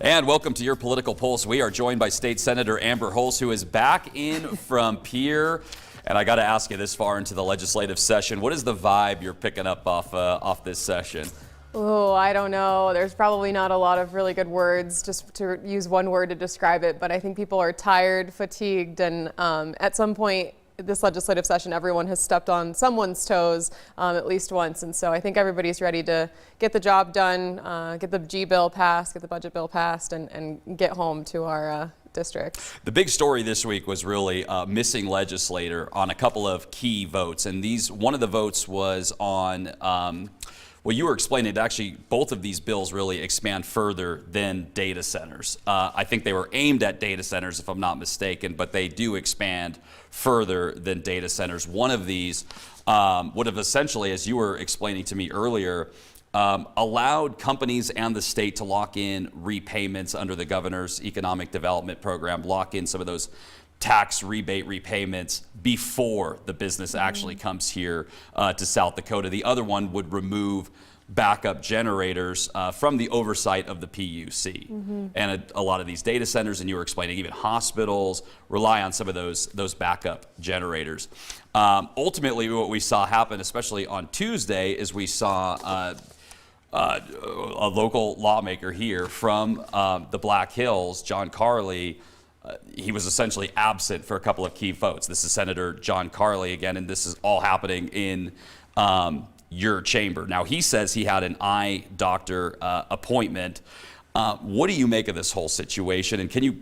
And welcome to your Political Pulse. We are joined by State Senator Amber Hulse, who is back in from Pierre. And I got to ask you, this far into the legislative session, what is the vibe you're picking up off this session? Oh, I don't know. There's probably not a lot of really good words, just to use one word to describe it. But I think people are tired, fatigued, and at some point this legislative session, everyone has stepped on someone's toes at least once. And so I think everybody's ready to get the job done, get the G bill passed, get the budget bill passed, and get home to our districts. The big story this week was really missing legislator on a couple of key votes. And one of the votes was on well, you were explaining that actually both of these bills really expand further than data centers. I think they were aimed at data centers, if I'm not mistaken, but they do expand further than data centers. One of these would have essentially, as you were explaining to me earlier, allowed companies and the state to lock in repayments under the governor's economic development program, lock in some of those tax rebate repayments before the business actually comes here to South Dakota. The other one would remove backup generators from the oversight of the PUC. And a lot of these data centers, and you were explaining even hospitals, rely on some of those backup generators. Ultimately, what we saw happen, especially on Tuesday, is we saw a local lawmaker here from the Black Hills, John Carley. He was essentially absent for a couple of key votes. This is Senator John Carley again, and this is all happening in your chamber. Now, he says he had an eye doctor appointment. What do you make of this whole situation? And can you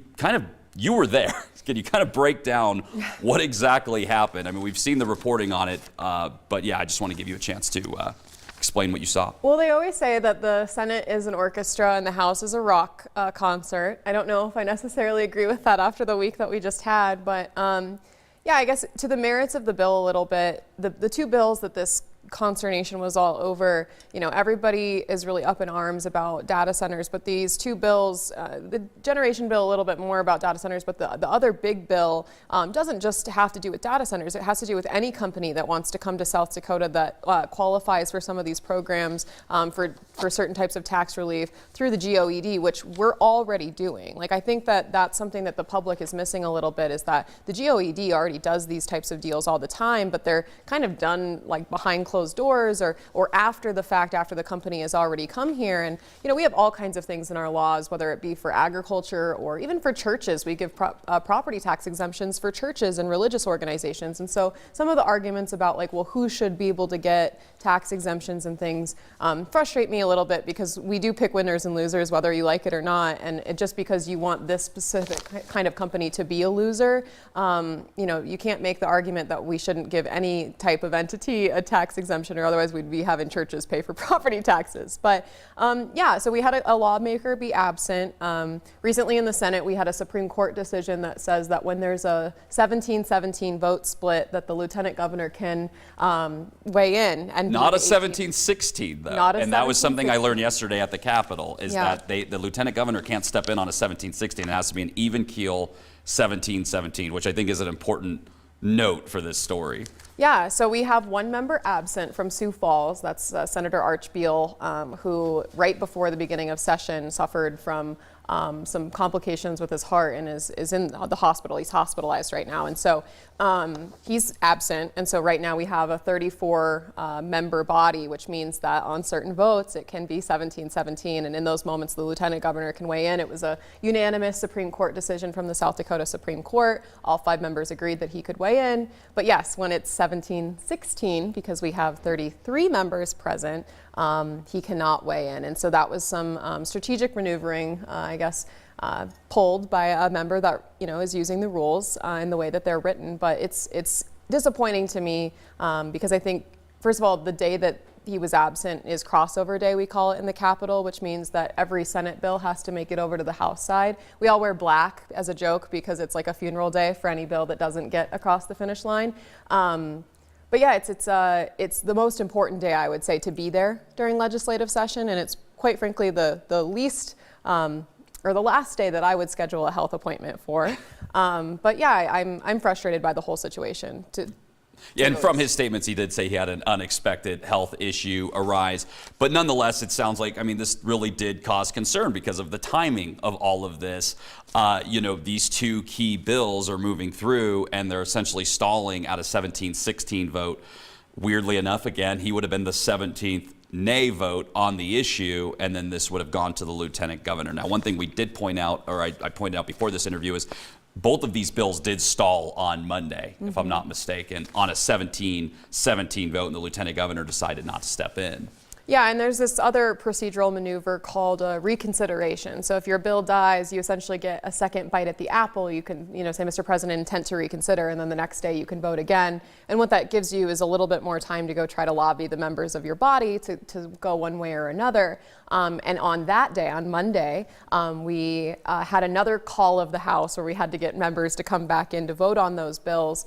you were there, can you kind of break down what exactly happened? I mean, we've seen the reporting on it, but yeah, I just want to give you a chance to explain what you saw. Well, they always say that the Senate is an orchestra and the House is a rock concert. I don't know if I necessarily agree with that after the week that we just had, but yeah, I guess to the merits of the bill a little bit, the two bills that this consternation was all over, everybody is really up in arms about data centers, but these two bills, the generation bill a little bit more about data centers, but the other big bill doesn't just have to do with data centers. It has to do with any company that wants to come to South Dakota that qualifies for some of these programs for certain types of tax relief through the GOED, which we're already doing. Like, I think that that's something that the public is missing a little bit, is that the GOED already does these types of deals all the time, but they're kind of done like behind closed doors or after the fact, after the company has already come here. And we have all kinds of things in our laws, whether it be for agriculture or even for churches. We give property tax exemptions for churches and religious organizations. And so some of the arguments about who should be able to get tax exemptions and things frustrate me a little bit, because we do pick winners and losers whether you like it or not. And just because you want this specific kind of company to be a loser, you can't make the argument that we shouldn't give any type of entity a tax exemption, or otherwise we'd be having churches pay for property taxes. But yeah, so we had a lawmaker be absent. Recently in the Senate, we had a Supreme Court decision that says that when there's a 17-17 vote split, that the lieutenant governor can weigh in. And not a 17-16 though. Not a and that was something I learned yesterday at the Capitol, is that the lieutenant governor can't step in on a 17-16. It has to be an even keel 17-17, which I think is an important note for this story. Yeah, so we have one member absent from Sioux Falls. That's Senator Archbeal, who right before the beginning of session suffered from some complications with his heart and is in the hospital. He's hospitalized right now. And so he's absent. And so right now we have a 34 member body, which means that on certain votes, it can be 17-17. And in those moments, the lieutenant governor can weigh in. It was a unanimous Supreme Court decision from the South Dakota Supreme Court. All 5 members agreed that he could weigh in. But yes, when it's 17-16, because we have 33 members present, he cannot weigh in. And so that was some strategic maneuvering, I guess, pulled by a member that is using the rules in the way that they're written. But it's disappointing to me because I think, first of all, the day that he was absent is crossover day, we call it in the Capitol, which means that every Senate bill has to make it over to the House side. We all wear black as a joke because it's like a funeral day for any bill that doesn't get across the finish line. But yeah, it's the most important day, I would say, to be there during legislative session, and it's quite frankly the least or the last day that I would schedule a health appointment for. But yeah, I'm frustrated by the whole situation. Yeah, and from his statements, he did say he had an unexpected health issue arise. But nonetheless, it sounds like, I mean, this really did cause concern because of the timing of all of this. These two key bills are moving through, and they're essentially stalling at a 17-16 vote. Weirdly enough, again, he would have been the 17th nay vote on the issue, and then this would have gone to the lieutenant governor. Now, one thing we did point out, or I pointed out before this interview, is both of these bills did stall on Monday, if I'm not mistaken, on a 17-17 vote, and the lieutenant governor decided not to step in. Yeah, and there's this other procedural maneuver called reconsideration. So if your bill dies, you essentially get a second bite at the apple. You can, say, Mr. President, intent to reconsider, and then the next day you can vote again. And what that gives you is a little bit more time to go try to lobby the members of your body to go one way or another. And on that day, on Monday, we had another call of the House where we had to get members to come back in to vote on those bills.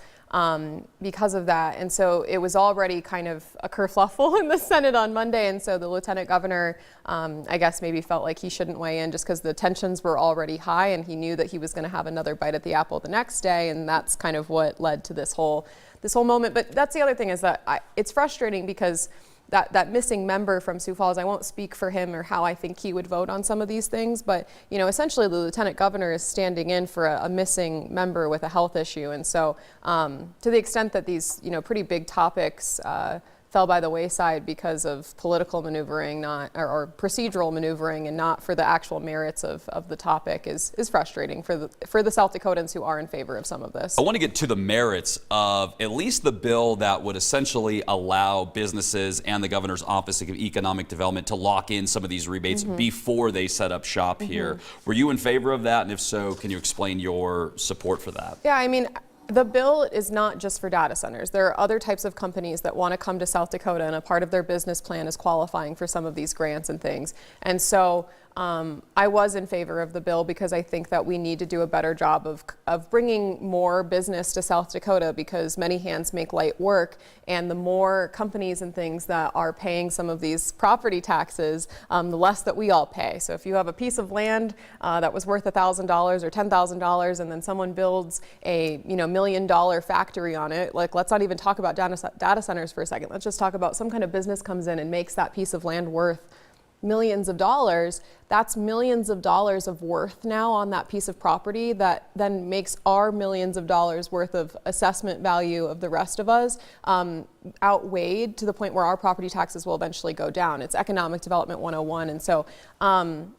Because of that. And so it was already kind of a kerfluffle in the Senate on Monday. And so the lieutenant governor, I guess, maybe felt like he shouldn't weigh in just because the tensions were already high, and he knew that he was going to have another bite at the apple the next day. And that's kind of what led to this whole moment. But that's the other thing, is that it's frustrating because that missing member from Sioux Falls, I won't speak for him or how I think he would vote on some of these things, but essentially the lieutenant governor is standing in for a missing member with a health issue. And so to the extent that these pretty big topics fell by the wayside because of political maneuvering, or procedural maneuvering, and not for the actual merits of the topic, is frustrating for the South Dakotans who are in favor of some of this. I want to get to the merits of at least the bill that would essentially allow businesses and the governor's office of economic development to lock in some of these rebates before they set up shop here. Were you in favor of that? And if so, can you explain your support for that? Yeah, I mean, the bill is not just for data centers. There are other types of companies that want to come to South Dakota, and a part of their business plan is qualifying for some of these grants and things. And so I was in favor of the bill because I think that we need to do a better job of bringing more business to South Dakota, because many hands make light work, and the more companies and things that are paying some of these property taxes, the less that we all pay. So if you have a piece of land that was worth $1,000 or $10,000, and then someone builds a $1 million factory on it, like, let's not even talk about data centers for a second. Let's just talk about some kind of business comes in and makes that piece of land worth millions of dollars. That's millions of dollars of worth now on that piece of property that then makes our millions of dollars worth of assessment value of the rest of us outweighed to the point where our property taxes will eventually go down. It's economic development 101. And so,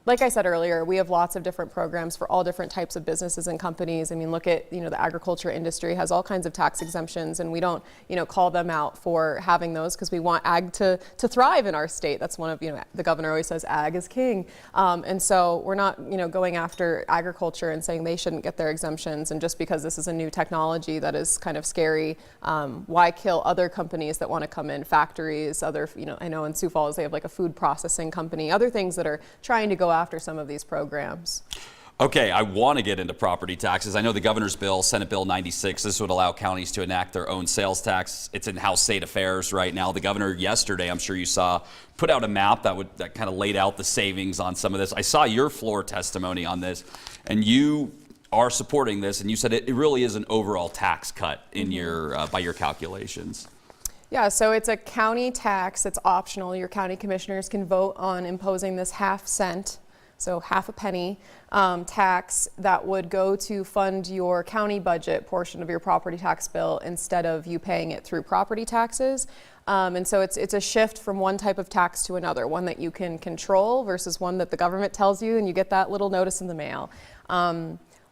like I said earlier, we have lots of different programs for all different types of businesses and companies. I mean, look at, the agriculture industry has all kinds of tax exemptions, and we don't, call them out for having those because we want ag to thrive in our state. That's one of, the governor always says ag is king. And so we're not, going after agriculture and saying they shouldn't get their exemptions. And just because this is a new technology that is kind of scary, why kill other companies that want to come in, factories, other, I know in Sioux Falls they have like a food processing company, other things that are trying to go after some of these programs. Okay, I want to get into property taxes. I know the governor's bill, Senate Bill 96, this would allow counties to enact their own sales tax. It's in House State Affairs right now. The governor yesterday, I'm sure you saw, put out a map that kind of laid out the savings on some of this. I saw your floor testimony on this, and you are supporting this, and you said it really is an overall tax cut in your by your calculations. Yeah, so it's a county tax. It's optional. Your county commissioners can vote on imposing this half cent, so half a penny, tax that would go to fund your county budget portion of your property tax bill instead of you paying it through property taxes. And so it's a shift from one type of tax to another, one that you can control versus one that the government tells you and you get that little notice in the mail.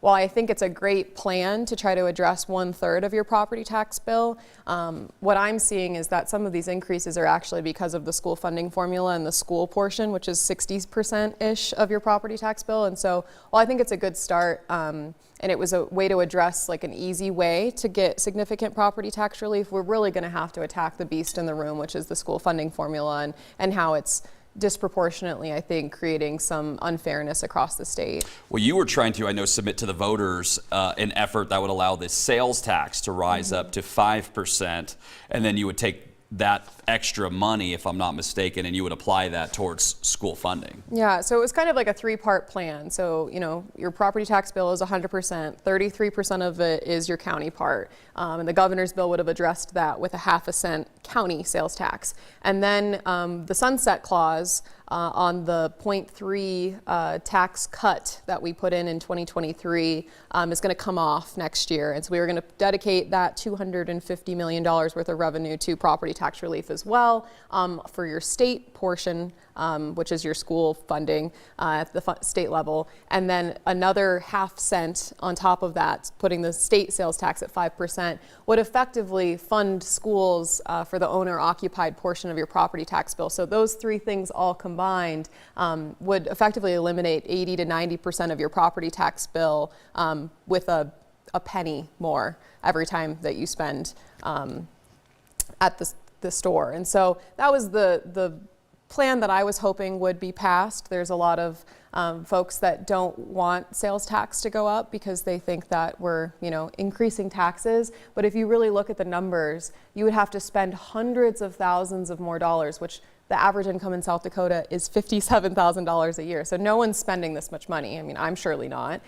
While I think it's a great plan to try to address 1/3 of your property tax bill, what I'm seeing is that some of these increases are actually because of the school funding formula and the school portion, which is 60%-ish of your property tax bill. And so while I think it's a good start, and it was a way to address like an easy way to get significant property tax relief, we're really going to have to attack the beast in the room, which is the school funding formula and how it's disproportionately, I think, creating some unfairness across the state. Well, you were trying to, I know, submit to the voters an effort that would allow this sales tax to rise up to 5%, and then you would take that extra money, if I'm not mistaken, and you would apply that towards school funding. Yeah, so it was kind of like a three-part plan. So, you know, your property tax bill is 100%, 33% of it is your county part. And the governor's bill would have addressed that with a 1/2 cent county sales tax. And then the sunset clause on the 0.3 tax cut that we put in 2023 is going to come off next year. And so we were going to dedicate that $250 million worth of revenue to property tax relief as well for your state portion, which is your school funding at the state level. And then another 1/2 cent on top of that, putting the state sales tax at 5%, would effectively fund schools for the owner-occupied portion of your property tax bill. So those three things all combined would effectively eliminate 80 to 90% of your property tax bill with a penny more every time that you spend at the store. And so that was the plan that I was hoping would be passed. There's a lot of folks that don't want sales tax to go up because they think that we're, you know, increasing taxes. But if you really look at the numbers, you would have to spend hundreds of thousands of more dollars, which the average income in South Dakota is $57,000 a year. So no one's spending this much money. I mean, I'm surely not.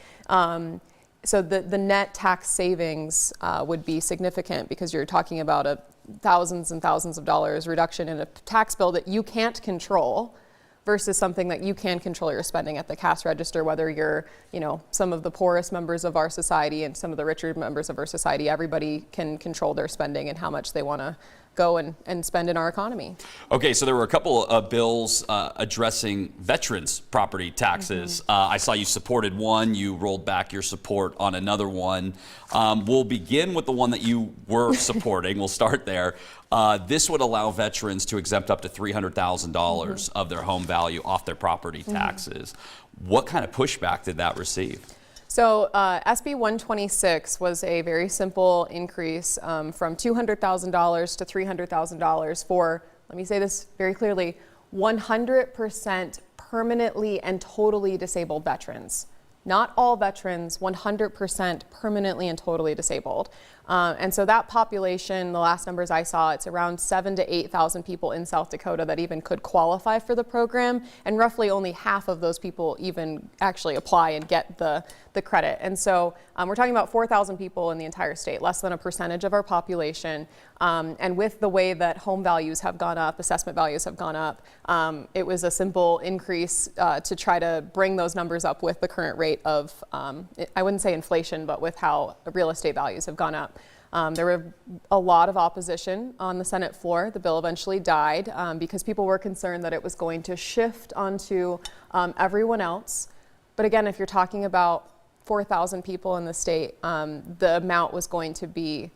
So the net tax savings would be significant because you're talking about a thousands and thousands of dollars reduction in a tax bill that you can't control versus something that you can control your spending at the cash register, whether you're, you know, some of the poorest members of our society and some of the richer members of our society. Everybody can control their spending and how much they want to go and spend in our economy. Okay, so there were a couple of bills addressing veterans' property taxes. I saw you supported one, you rolled back your support on another one. We'll begin with the one that you were supporting. We'll start there. This would allow veterans to exempt up to $300,000 of their home value off their property taxes. What kind of pushback did that receive? So SB 126 was a very simple increase from $200,000 to $300,000 for, let me say this very clearly, 100% permanently and totally disabled veterans. Not all veterans, 100% permanently and totally disabled. And so that population, the last numbers I saw, it's around 7,000 to 8,000 people in South Dakota that even could qualify for the program, and roughly only half of those people even actually apply and get the credit. And so we're talking about 4,000 people in the entire state, less than a percentage of our population. And with the way that home values have gone up, assessment values have gone up, it was a simple increase to try to bring those numbers up with the current rate of, I wouldn't say inflation, but with how real estate values have gone up. There were a lot of opposition on the Senate floor. The bill eventually died because people were concerned that it was going to shift onto everyone else. But again, if you're talking about 4,000 people in the state, the amount was going to be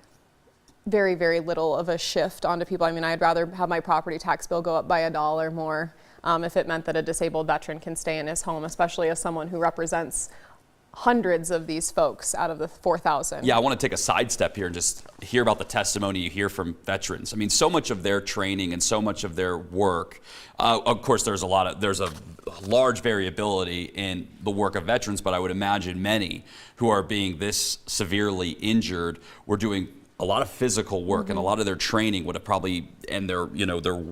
very, very little of a shift onto people. I mean, I'd rather have my property tax bill go up by $1 more if it meant that a disabled veteran can stay in his home, especially as someone who represents hundreds of these folks out of the 4,000. Yeah, I want to take a sidestep here and just hear about the testimony you hear from veterans. I mean, so much of their training and so much of their work, of course, there's a large variability in the work of veterans, but I would imagine many who are being this severely injured were doing a lot of physical work, and a lot of their training would have probably, and their, you know, their,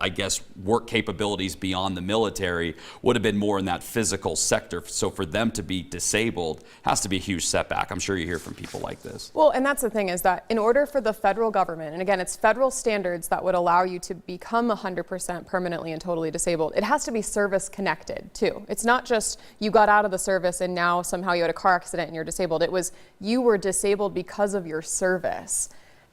I guess, work capabilities beyond the military would have been more in that physical sector. So for them to be disabled has to be a huge setback. I'm sure you hear from people like this. Well, and that's the thing, is that in order for the federal government, and again, it's federal standards that would allow you to become 100% permanently and totally disabled, it has to be service connected too. It's not just you got out of the service and now somehow you had a car accident and you're disabled. It was you were disabled because of your service.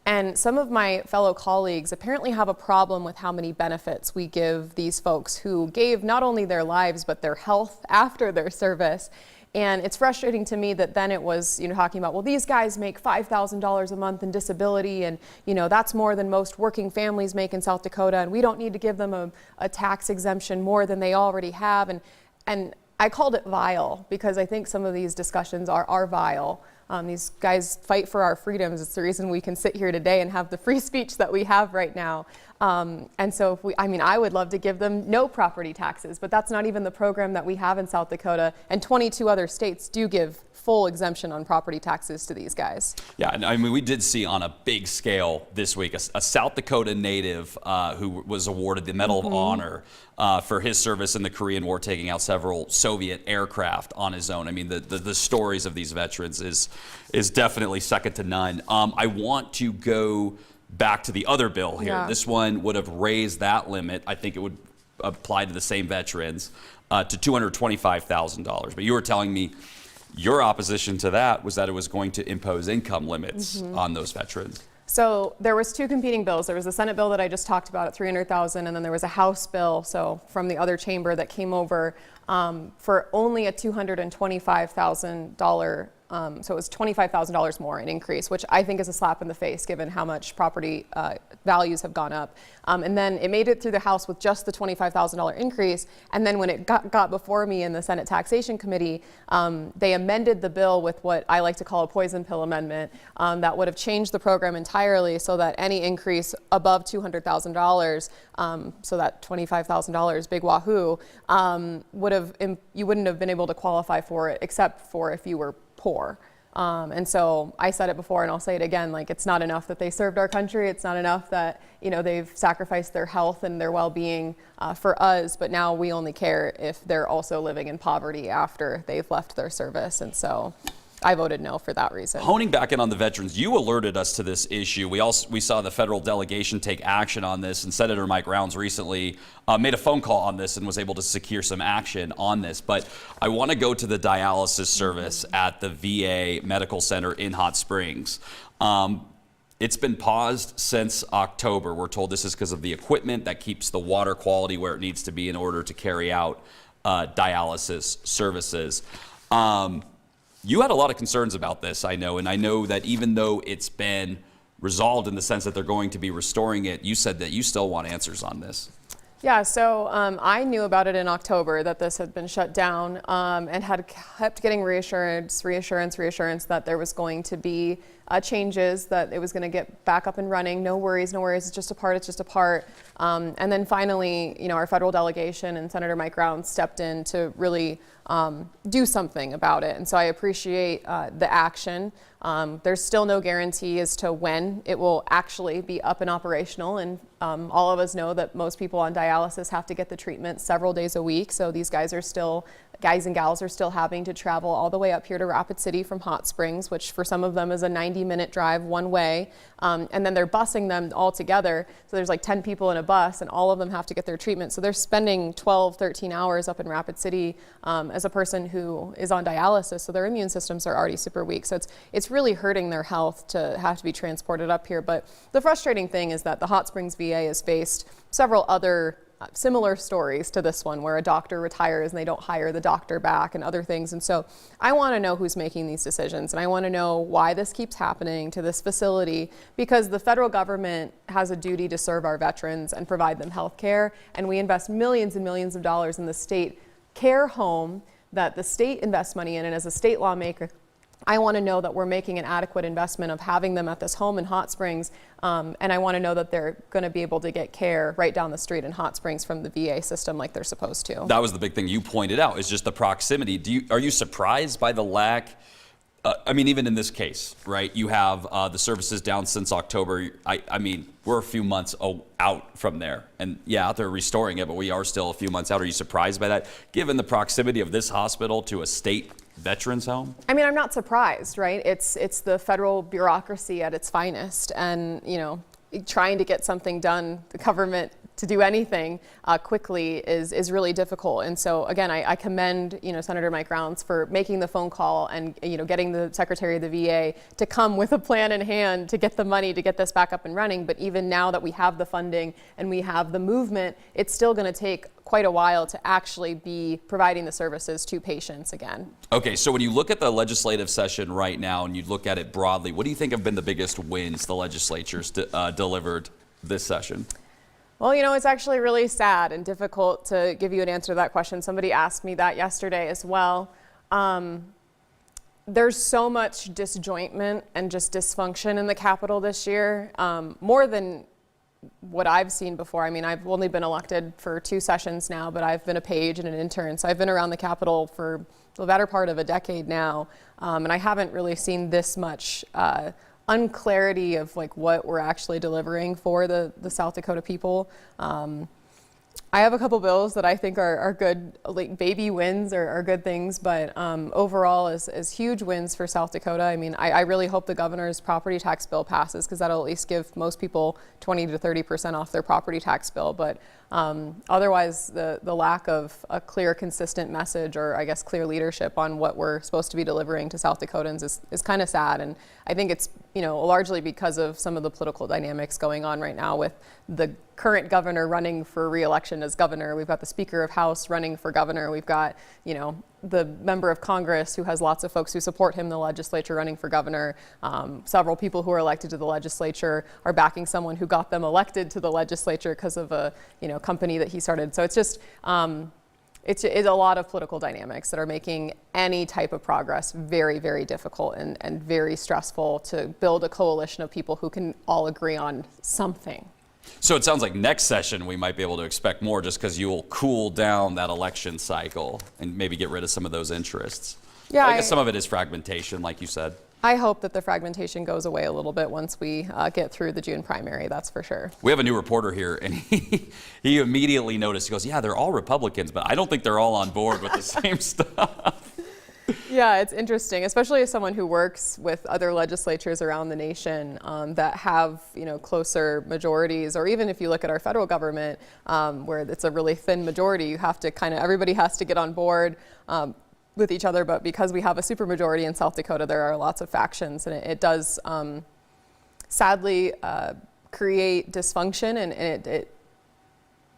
And some of my fellow colleagues apparently have a problem with how many benefits we give these folks who gave not only their lives, but their health after their service. And it's frustrating to me that then it was, you know, talking about, well, these guys make $5,000 a month in disability, and, you know, that's more than most working families make in South Dakota, and we don't need to give them a tax exemption more than they already have. And I called it vile because I think some of these discussions are vile. These guys fight for our freedoms. It's the reason we can sit here today and have the free speech that we have right now. And so if I would love to give them no property taxes, but that's not even the program that we have in South Dakota, and 22 other states do give full exemption on property taxes to these guys. Yeah, and I mean, we did see on a big scale this week a South Dakota native who was awarded the Medal of Honor for his service in the Korean War, taking out several Soviet aircraft on his own. I mean, the stories of these veterans is definitely second to none. I want to go back to the other bill here. Yeah. This one would have raised that limit. I think it would apply to the same veterans to $225,000. But you were telling me your opposition to that was that it was going to impose income limits on those veterans. So there was two competing bills. There was the Senate bill that I just talked about at $300,000, and then there was a House bill, so from the other chamber, that came over for only a $225,000. So it was $25,000 more in increase, which I think is a slap in the face given how much property values have gone up. And then it made it through the House with just the $25,000 increase. And then when it got before me in the Senate Taxation Committee, they amended the bill with what I like to call a poison pill amendment that would have changed the program entirely so that any increase above $200,000, so that $25,000, big wahoo, you wouldn't have been able to qualify for it except for if you were poor. And so I said it before and I'll say it again, like, it's not enough that they served our country. It's not enough that, they've sacrificed their health and their well-being for us, but now we only care if they're also living in poverty after they've left their service. And so I voted no for that reason. Honing back in on the veterans, you alerted us to this issue. We saw the federal delegation take action on this, and Senator Mike Rounds recently made a phone call on this and was able to secure some action on this. But I want to go to the dialysis service at the VA Medical Center in Hot Springs. It's been paused since October. We're told this is because of the equipment that keeps the water quality where it needs to be in order to carry out dialysis services. You had a lot of concerns about this, I know, and I know that even though it's been resolved in the sense that they're going to be restoring it, you said that you still want answers on this. Yeah, so I knew about it in October that this had been shut down and had kept getting reassurance that there was going to be changes, that it was going to get back up and running. No worries, it's just a part. And then finally, our federal delegation and Senator Mike Rounds stepped in to really do something about it. And so I appreciate the action. There's still no guarantee as to when it will actually be up and operational. And all of us know that most people on dialysis have to get the treatment several days a week. So these guys and gals are still having to travel all the way up here to Rapid City from Hot Springs, which for some of them is a 90-minute drive one way. And then they're busing them all together. So there's like 10 people in a bus and all of them have to get their treatment. So they're spending 12, 13 hours up in Rapid City as a person who is on dialysis. So their immune systems are already super weak. So it's really hurting their health to have to be transported up here. But the frustrating thing is that the Hot Springs VA has faced several other similar stories to this one where a doctor retires and they don't hire the doctor back and other things. And so I want to know who's making these decisions, and I want to know why this keeps happening to this facility, because the federal government has a duty to serve our veterans and provide them health care, and we invest millions and millions of dollars in the state care home that the state invests money in. And as a state lawmaker, I want to know that we're making an adequate investment of having them at this home in Hot Springs, and I want to know that they're going to be able to get care right down the street in Hot Springs from the VA system like they're supposed to. That was the big thing you pointed out, is just the proximity. Are you surprised by the lack? Even in this case, right? You have the services down since October. We're a few months out from there. And yeah, they're restoring it, but we are still a few months out. Are you surprised by that, given the proximity of this hospital to a state veterans home? I'm not surprised, right? It's the federal bureaucracy at its finest, and trying to get something done, the government to do anything quickly is really difficult. And so again, I commend Senator Mike Rounds for making the phone call and getting the Secretary of the VA to come with a plan in hand to get the money to get this back up and running. But even now that we have the funding and we have the movement, it's still going to take quite a while to actually be providing the services to patients again. Okay, so when you look at the legislative session right now and you look at it broadly, what do you think have been the biggest wins the legislature's delivered this session? Well, it's actually really sad and difficult to give you an answer to that question. Somebody asked me that yesterday as well. there's so much disjointment and just dysfunction in the Capitol this year, more than what I've seen before. I mean, I've only been elected for 2 sessions now, but I've been a page and an intern, so I've been around the Capitol for the better part of a decade now, and I haven't really seen this much unclarity of like what we're actually delivering for the South Dakota people. I have a couple bills that I think are good, like baby wins are good things, but overall as huge wins for South Dakota. I mean, I really hope the governor's property tax bill passes, because that'll at least give most people 20 to 30% off their property tax bill. But otherwise, the lack of a clear, consistent message, or I guess clear leadership on what we're supposed to be delivering to South Dakotans is kind of sad. And I think it's, largely because of some of the political dynamics going on right now with the current governor running for re-election as governor. We've got the Speaker of House running for governor. We've got, the member of Congress who has lots of folks who support him in the legislature running for governor. Several people who are elected to the legislature are backing someone who got them elected to the legislature because of a, company that he started. So it's just, it's a lot of political dynamics that are making any type of progress very, very difficult and very stressful to build a coalition of people who can all agree on something. So it sounds like next session we might be able to expect more, just because you will cool down that election cycle and maybe get rid of some of those interests. Yeah, I guess some of it is fragmentation, like you said. I hope that the fragmentation goes away a little bit once we get through the June primary, that's for sure. We have a new reporter here, and he immediately noticed, he goes, yeah, they're all Republicans, but I don't think they're all on board with the same stuff. Yeah, it's interesting, especially as someone who works with other legislatures around the nation that have, closer majorities, or even if you look at our federal government, where it's a really thin majority, you have to everybody has to get on board with each other. But because we have a supermajority in South Dakota, there are lots of factions, and it does sadly create dysfunction, and it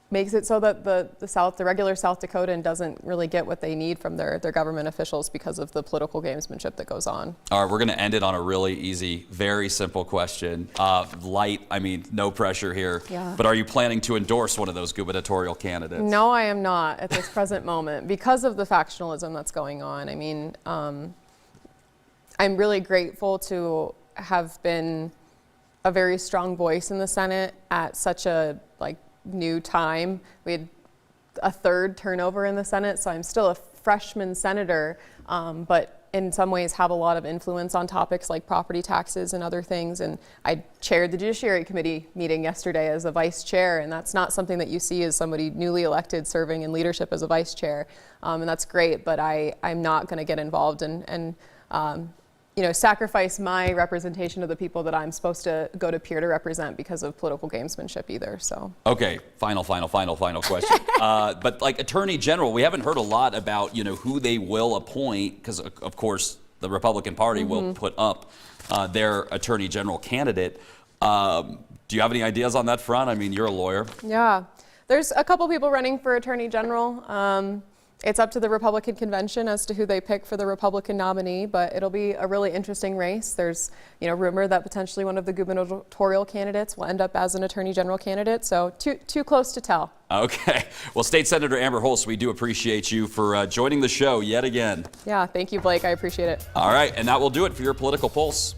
makes it so that the regular South Dakotan doesn't really get what they need from their government officials because of the political gamesmanship that goes on. All right, we're going to end it on a really easy, very simple question. No pressure here. Yeah. But are you planning to endorse one of those gubernatorial candidates? No, I am not at this present moment because of the factionalism that's going on. I mean, I'm really grateful to have been a very strong voice in the Senate at such a new time. We had a third turnover in the Senate, so I'm still a freshman senator, but in some ways have a lot of influence on topics like property taxes and other things. And I chaired the Judiciary Committee meeting yesterday as a vice chair, and that's not something that you see as somebody newly elected serving in leadership as a vice chair, and that's great, but I'm not going to get involved and sacrifice my representation of the people that I'm supposed to go to peer to represent because of political gamesmanship either. So. Okay, final question. But like Attorney General, we haven't heard a lot about, who they will appoint, because of course the Republican Party will put up their Attorney General candidate. Do you have any ideas on that front? I mean, you're a lawyer. Yeah, there's a couple people running for Attorney General. It's up to the Republican convention as to who they pick for the Republican nominee, but it'll be a really interesting race. There's, rumor that potentially one of the gubernatorial candidates will end up as an Attorney General candidate, so too close to tell. Okay. Well, State Senator Amber Hulse, we do appreciate you for joining the show yet again. Yeah, thank you, Blake. I appreciate it. All right, and that will do it for your Political Pulse.